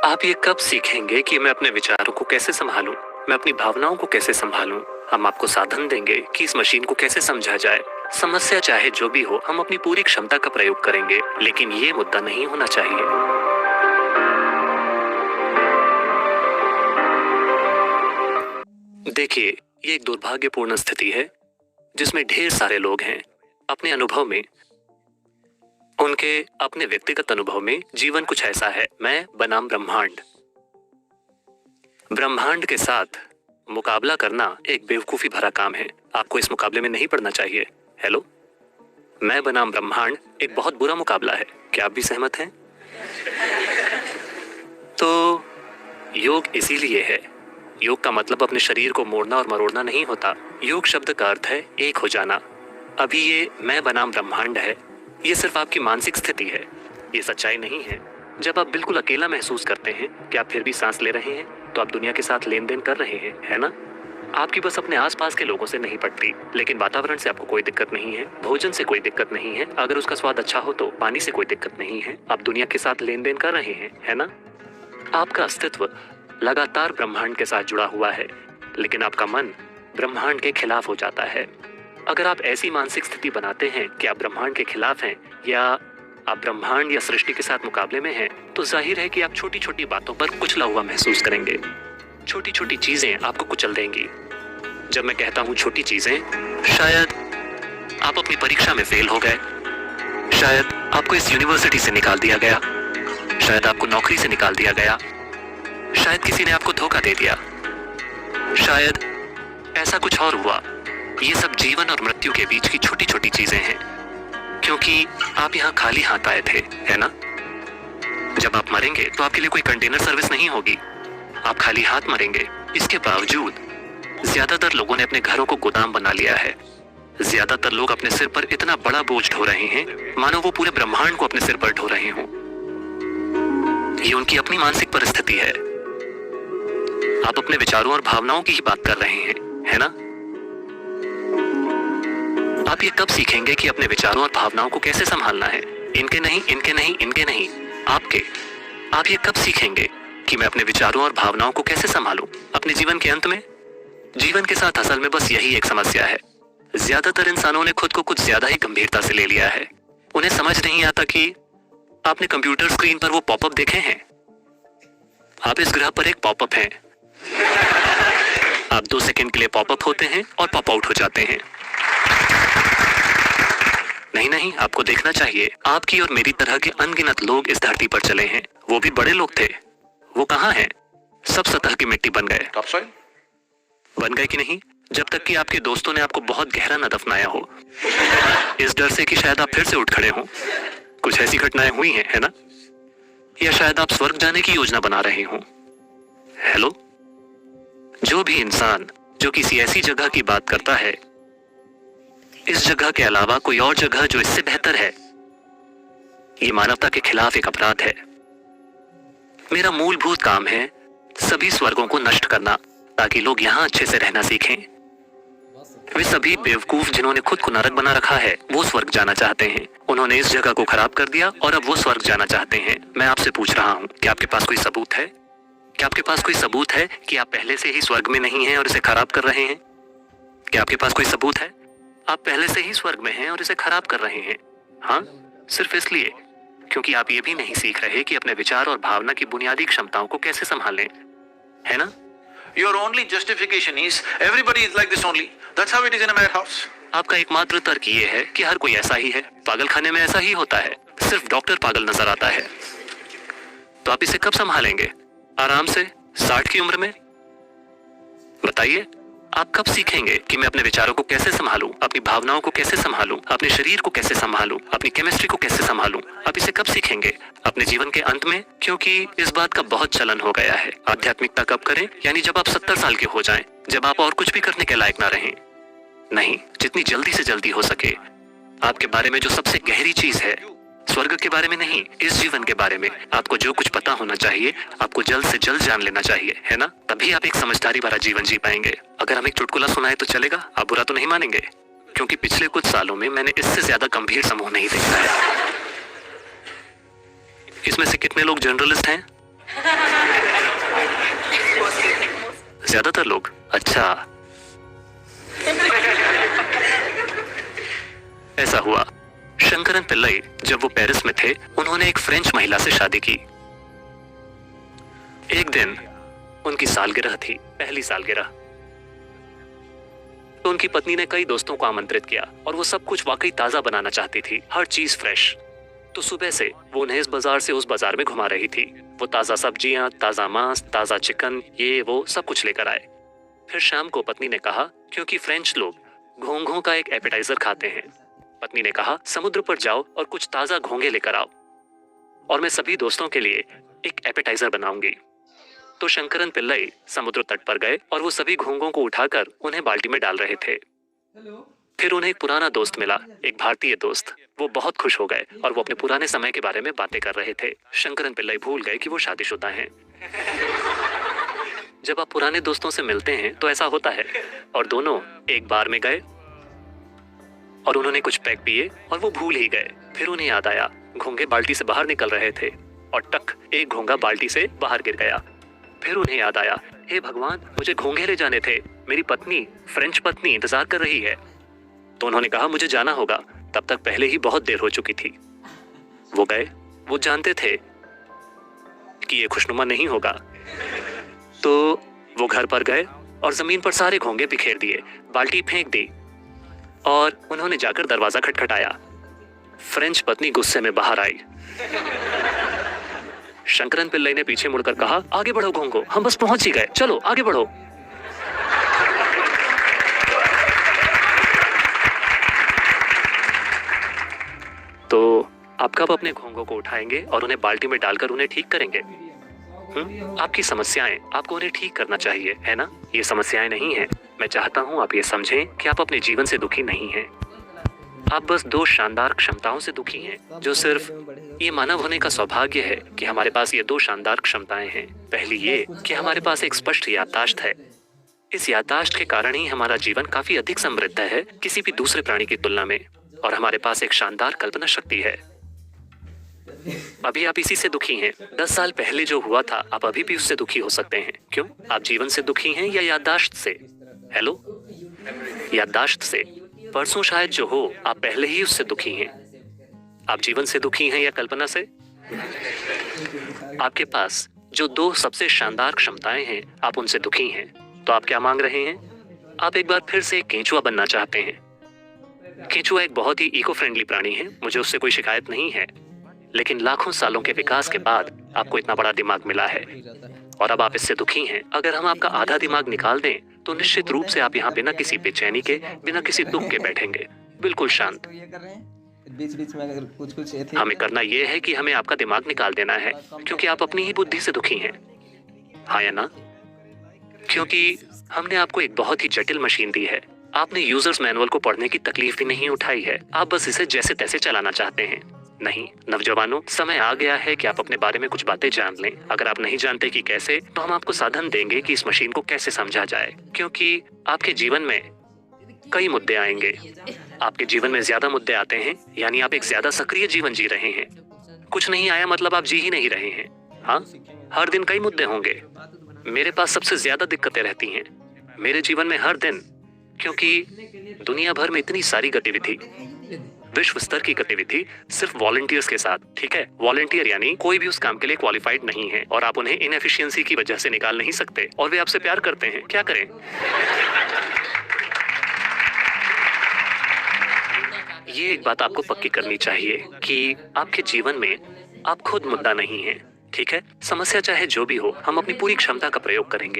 आप ये कब सीखेंगे कि मैं अपने विचारों को कैसे संभालूं, मैं अपनी भावनाओं को कैसे संभालूं। हम आपको साधन देंगे कि इस मशीन को कैसे समझा जाए। समस्या चाहे जो भी हो, हम अपनी पूरी क्षमता का प्रयोग करेंगे, लेकिन ये मुद्दा नहीं होना चाहिए। देखिए, ये एक दुर्भाग्यपूर्ण स्थिति है जिसमें ढेर सारे लोग हैं। अपने अनुभव में, उनके अपने व्यक्तिगत अनुभव में जीवन कुछ ऐसा है, मैं बनाम ब्रह्मांड। ब्रह्मांड के साथ मुकाबला करना एक बेवकूफी भरा काम है। आपको इस मुकाबले में नहीं पड़ना चाहिए। हेलो, मैं बनाम ब्रह्मांड एक बहुत बुरा मुकाबला है। क्या आप भी सहमत हैं? तो योग इसीलिए है। योग का मतलब अपने शरीर को मोड़ना और मरोड़ना नहीं होता। योग शब्द का अर्थ है एक हो जाना। अभी ये मैं बनाम ब्रह्मांड है, ये सिर्फ आपकी मानसिक स्थिति है, ये सच्चाई नहीं है। जब आप बिल्कुल अकेला महसूस करते हैं कि आप फिर भी सांस ले रहे हैं, तो आप दुनिया के साथ लेन देन कर रहे हैं, है ना? आपकी बस अपने आसपास के लोगों से नहीं पड़ती, लेकिन वातावरण से आपको कोई दिक्कत नहीं है, भोजन से कोई दिक्कत नहीं है, अगर उसका स्वाद अच्छा हो तो पानी से कोई दिक्कत नहीं है। आप दुनिया के साथ लेन देन कर रहे हैं, है ना? आपका अस्तित्व लगातार ब्रह्मांड के साथ जुड़ा हुआ है, लेकिन आपका मन ब्रह्मांड के खिलाफ हो जाता है। अगर आप ऐसी मानसिक स्थिति बनाते हैं कि आप ब्रह्मांड के खिलाफ हैं या आप ब्रह्मांड या सृष्टि के साथ मुकाबले में हैं, तो जाहिर है कि आप छोटी छोटी बातों पर कुचला हुआ महसूस करेंगे। छोटी छोटी चीजें आपको कुचल देंगी। जब मैं कहता हूं छोटी चीजें, शायद आप अपनी परीक्षा में फेल हो गए, शायद आपको इस यूनिवर्सिटी से निकाल दिया गया, शायद आपको नौकरी से निकाल दिया गया, शायद किसी ने आपको धोखा दे दिया, शायद ऐसा कुछ और हुआ। ये सब जीवन और मृत्यु के बीच की छोटी छोटी चीजें हैं, क्योंकि आप यहाँ खाली हाथ आए थे, है ना? जब आप मरेंगे तो आपके लिए कोई कंटेनर सर्विस नहीं होगी, आप खाली हाथ मरेंगे। इसके बावजूद ज्यादातर लोगों ने अपने घरों को गोदाम बना लिया है। ज्यादातर लोग अपने सिर पर इतना बड़ा बोझ ढो रहे हैं मानो वो पूरे ब्रह्मांड को अपने सिर पर ढो रहे हों। ये उनकी अपनी मानसिक परिस्थिति है। आप अपने विचारों और भावनाओं की ही बात कर रहे हैं, है ना? आप ये कब सीखेंगे कि अपने विचारों और भावनाओं को कैसे संभालना है? इनके नहीं, इनके नहीं, इनके नहीं, आपके। आप ये कब सीखेंगे कि मैं अपने विचारों और भावनाओं को कैसे संभालूं अपने जीवन के अंत में? जीवन के साथ असल में बस यही एक समस्या है। ज्यादातर इंसानों ने खुद को कुछ ज्यादा ही गंभीरता से ले लिया है। उन्हें समझ नहीं आता कि आपने कंप्यूटर स्क्रीन पर वो पॉपअप देखे हैं। आप इस ग्रह पर एक पॉपअप हैं। आप 2 सेकंड के लिए पॉपअप होते हैं और पॉप आउट हो जाते हैं। नहीं नहीं, आपको देखना चाहिए। आपकी और मेरी तरह के अनगिनत लोग इस धरती पर चले हैं। वो भी बड़े लोग थे। वो कहाँ हैं? सब सतह की मिट्टी बन गए। बन गए कि नहीं? जब तक कि आपके दोस्तों ने आपको बहुत गहरा न दफनाया हो, इस डर से कि शायद आप फिर से उठ खड़े हों। कुछ ऐसी घटनाएं हुई हैं, है ना? या शायद आप स्वर्ग जाने की योजना बना रहे हों। हेलो, जो भी इंसान जो किसी ऐसी जगह की बात करता है, इस जगह के अलावा कोई और जगह जो इससे बेहतर है, ये मानवता के खिलाफ एक अपराध है। मेरा मूलभूत काम है सभी स्वर्गों को नष्ट करना, ताकि लोग यहां अच्छे से रहना सीखें। वे सभी बेवकूफ जिन्होंने खुद को नरक बना रखा है, वो स्वर्ग जाना चाहते हैं। उन्होंने इस जगह को खराब कर दिया और अब वो स्वर्ग जाना चाहते हैं। मैं आपसे पूछ रहा हूं, क्या आपके पास कोई सबूत है? क्या आपके पास कोई सबूत है कि आप पहले से ही स्वर्ग में नहीं हैं और इसे खराब कर रहे हैं? क्या आपके पास कोई सबूत है? आप पहले से ही स्वर्ग में हैं और इसे खराब कर रहे हैं। हाँ, सिर्फ इसलिए क्योंकि आप ये भी नहीं सीख रहे कि अपने विचार और भावना की बुनियादी क्षमताओं को कैसे संभालें, है ना? Your only justification is everybody is like this only. That's how it is in a madhouse. आपका एकमात्र तर्क ये है कि हर कोई ऐसा ही है, पागल खाने में ऐसा ही होता है, सिर्फ डॉक्टर पागल नजर आता है। तो आप इसे कब संभालेंगे? आराम से 60 की उम्र में? बताइए, आप कब सीखेंगे कि मैं अपने विचारों को कैसे संभालूं, अपनी भावनाओं को कैसे संभालूं, अपने शरीर को कैसे संभालूं, अपनी केमिस्ट्री को कैसे संभालूं? आप इसे कब सीखेंगे? अपने जीवन के अंत में? क्योंकि इस बात का बहुत चलन हो गया है। आध्यात्मिकता कब करें? यानी जब आप 70 साल के हो जाएं, जब आप और कुछ भी करने के लायक ना रहें। नहीं, जितनी जल्दी से जल्दी हो सके। आपके बारे में जो सबसे गहरी चीज है, स्वर्ग के बारे में नहीं, इस जीवन के बारे में आपको जो कुछ पता होना चाहिए, आपको जल्द से जल्द जान लेना चाहिए, है ना? तभी आप एक समझदारी भरा जीवन जी पाएंगे। अगर हम एक चुटकुला सुनाए तो चलेगा? आप बुरा तो नहीं मानेंगे? क्योंकि पिछले कुछ सालों में मैंने इससे ज्यादा गंभीर समूह नहीं देखा है। इसमें से कितने लोग जर्नलिस्ट हैं? ज्यादातर लोग। अच्छा। ऐसा हुआ, शंकरन पिल्लई जब वो पेरिस में थे, उन्होंने एक फ्रेंच महिला से शादी की। एक दिन उनकी सालगिरह थी, पहली सालगिरह। तो उनकी पत्नी ने कई दोस्तों को आमंत्रित किया और वो सब कुछ वाकई ताजा बनाना चाहती थी, हर चीज फ्रेश। तो सुबह से वो उन्हें इस बाजार से उस बाजार में घुमा रही थी। वो ताजा सब्जियां, ताजा मांस, ताजा चिकन, ये वो सब कुछ लेकर आए। फिर शाम को पत्नी ने कहा, क्योंकि फ्रेंच लोग घोंघों का एक एपेटाइजर खाते हैं, पत्नी ने कहा समुद्र पर जाओ और कुछ ताजा घोंघे लेकर आओ और मैं सभी दोस्तों के लिए एक एपेटाइजर बनाऊंगी। तो शंकरन पिल्लई समुद्र तट पर गए और वो सभी घोंघों को उठाकर उन्हें बाल्टी में डाल रहे थे। फिर उन्हें एक पुराना दोस्त मिला, एक भारतीय दोस्त। वो बहुत खुश हो गए और वो अपने पुराने समय के बारे में बातें कर रहे थे। शंकरन पिल्लई भूल गए कि वो शादीशुदा हैं। जब आप पुराने दोस्तों से मिलते हैं तो ऐसा होता है। और दोनों एक बार में गए और उन्होंने कुछ पैक पिए और वो भूल ही गए। फिर उन्हें याद आया, घोंघे बाल्टी से बाहर निकल रहे थे और टक, एक घोंघा बाल्टी से बाहर गिर गया। फिर उन्हें याद आया, हे भगवान, मुझे घोंघे ले जाने थे, मेरी पत्नी, फ्रेंच पत्नी इंतजार कर रही है। तो उन्होंने कहा मुझे जाना होगा, तब तक पहले ही बहुत देर हो चुकी थी। वो गए, वो जानते थे कि ये खुशनुमा नहीं होगा। तो वो घर पर गए और जमीन पर सारे घोंघे बिखेर दिए, बाल्टी फेंक दी और उन्होंने जाकर दरवाजा खटखटाया। फ्रेंच पत्नी गुस्से में बाहर आई। शंकरन पिल्लई ने पीछे मुड़कर कहा, आगे बढ़ो घोंघो, हम बस पहुंच ही गए, चलो आगे बढ़ो। तो आप कब अपने घोंघों को उठाएंगे और उन्हें बाल्टी में डालकर उन्हें ठीक करेंगे? आपकी समस्याएं, आपको उन्हें ठीक करना चाहिए, है ना? ये समस्याएं नहीं है। मैं चाहता हूं आप ये समझें कि आप अपने जीवन से दुखी नहीं हैं। आप बस दो शानदार क्षमताओं से दुखी हैं, जो सिर्फ ये मानव होने का सौभाग्य है कि हमारे पास ये दो शानदार क्षमताएं हैं। पहली ये कि हमारे पास एक स्पष्ट याददाश्त है। इस याददाश्त के कारण ही हमारा जीवन काफी अधिक समृद्ध है किसी भी दूसरे प्राणी की तुलना में। और हमारे पास एक शानदार कल्पना शक्ति है। अभी आप इसी से दुखी हैं। 10 साल पहले जो हुआ था, आप अभी भी उससे दुखी हो सकते हैं। क्यों? आप जीवन से दुखी हैं या याददाश्त से? हेलो, याददाश्त से। परसों शायद जो हो, आप पहले ही उससे दुखी हैं। आप जीवन से दुखी हैं या कल्पना से? आपके पास जो दो सबसे शानदार क्षमताएं हैं, आप उनसे दुखी हैं। तो आप क्या मांग रहे हैं? आप एक बार फिर से एक केंचुआ बनना चाहते हैं। केंचुआ एक बहुत ही इको फ्रेंडली प्राणी है, मुझे उससे कोई शिकायत नहीं है। लेकिन लाखों सालों के विकास के बाद आपको इतना बड़ा दिमाग मिला है और अब आप इससे दुखी हैं। अगर हम आपका आधा दिमाग निकाल दें तो निश्चित रूप से आप यहाँ बिना किसी बेचैनी के, बिना किसी दुख के बैठेंगे, बिल्कुल शांत। बीच बीच में अगर कुछ हमें करना यह है कि हमें आपका दिमाग निकाल देना है, क्योंकि आप अपनी ही बुद्धि से दुखी हैं। हाँ या ना? क्योंकि हमने आपको एक बहुत ही जटिल मशीन दी है। आपने यूजर्स मैनुअल को पढ़ने की तकलीफ भी नहीं उठाई है। आप बस इसे जैसे तैसे चलाना चाहते हैं। नहीं नौजवानों, समय आ गया है कि आप अपने बारे में कुछ बातें जान लें। अगर आप नहीं जानते कि कैसे, तो हम आपको साधन देंगे कि इस मशीन को कैसे समझा जाए। क्योंकि आपके जीवन में कई मुद्दे आएंगे। आपके जीवन में ज्यादा मुद्दे आते हैं, यानी आप एक ज्यादा सक्रिय जीवन जी रहे हैं। कुछ नहीं आया मतलब आप जी ही नहीं रहे हैं। हाँ, हर दिन कई मुद्दे होंगे। मेरे पास सबसे ज्यादा दिक्कतें रहती हैं मेरे जीवन में हर दिन, क्योंकि दुनिया भर में इतनी सारी गतिविधि, विश्व स्तर की गतिविधि सिर्फ वॉलंटियर्स के साथ। ठीक है, वॉलंटियर यानी कोई भी उस काम के लिए क्वालिफाइड नहीं है और आप उन्हें इनएफिशिएंसी की वजह से निकाल नहीं सकते और वे आपसे प्यार करते हैं। क्या करें? ये एक बात आपको पक्की करनी चाहिए कि आपके जीवन में आप खुद मुद्दा नहीं हैं। ठीक है, समस्या चाहे जो भी हो, हम अपनी पूरी क्षमता का प्रयोग करेंगे।